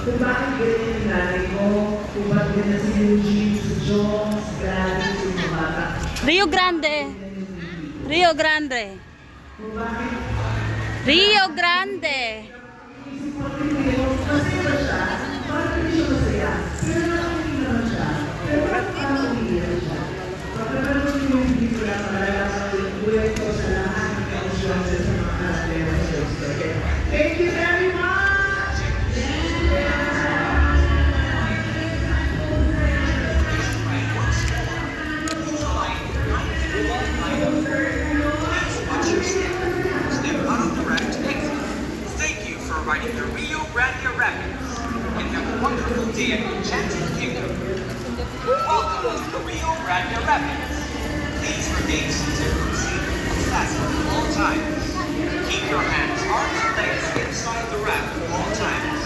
kung bakit ganyan yung nanay ko, kung bakit ganyan si Eugene, si John, si Gladys, yung mga bata. Rio Grande. Rio Grande. Kung bakit Rio Grande. masaya ba siya? Parang hindi siya masaya. Pero nakakuli naman siya. Pero bakit parang umiiyak siya? Pagkakaroon yung video na malalaman ko yung buhay ko sa lahat ng kausyon sa mga karakter sa Shakespeare. Thank you very much! Thank you for riding the Rio Grande Rapids and have a wonderful day at Enchanted Kingdom. Welcome to the Rio Grande Rapids. Please remain seated and fasten at all times. Keep your hands, arms, and legs inside the raft at all times.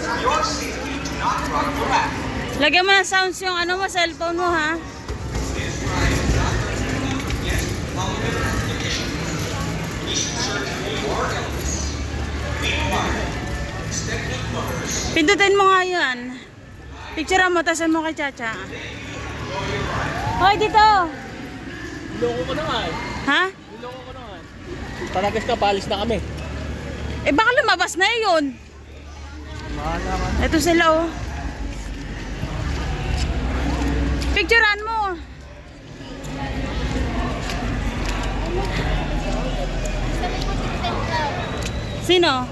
For your safety, do not rock the raft. Lagyan mo ng sounds yung ano mo, cellphone mo ha. This ride is not recommended for guests with pulmonary condition, recent surgery, or illness. Meanwhile, expectant mothers. Pindutin mo nga yan. Picture mo, tasan mo kay Chacha. Hoy, dito! Niloko ko na nga eh. Ha? Niloko ko na nga eh. Talagas ka, palis na kami. Eh baka lumabas na yun. Mahal naman. Ito sila oh. Picturean mo. Sino?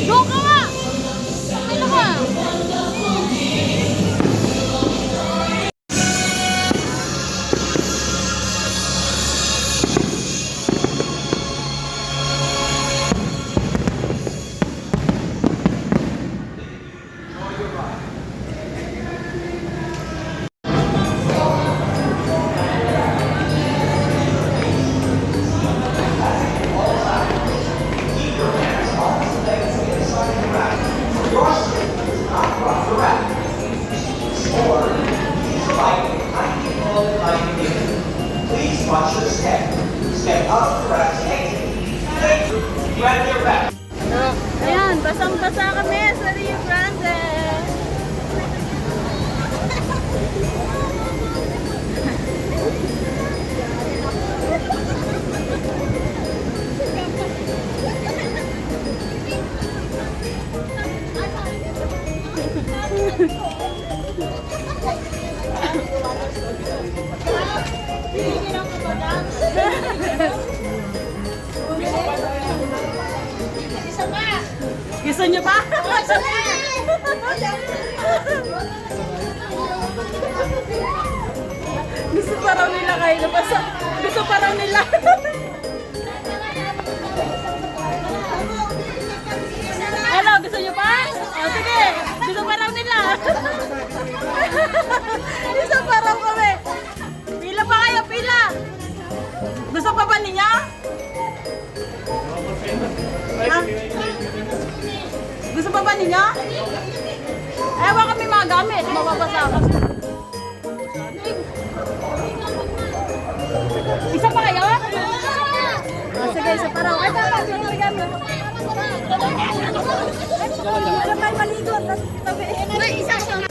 Doon ka nga! Ano ka? Please watch your step. Step up the raft exit. Thank you. Grab your raft. Ayan, basang-basa kami sa Rio Grande. Gusto niyo pa? Gusto pa raw nila kayo. Gusto pa raw nila. Ano, gusto niyo pa? O, sige. Gusto pa raw nila. Gusto pa raw kami. Pila pa kayo, pila. Gusto pa ba niya? Ha? Gusto pa ba niya? Ewan kami mga gamit. Mababasa ako. Isa pa kayo? Oh, sige, isa pa raw. Ay, tama. Sige, gamit. Alam tayo maligo. Isa siya.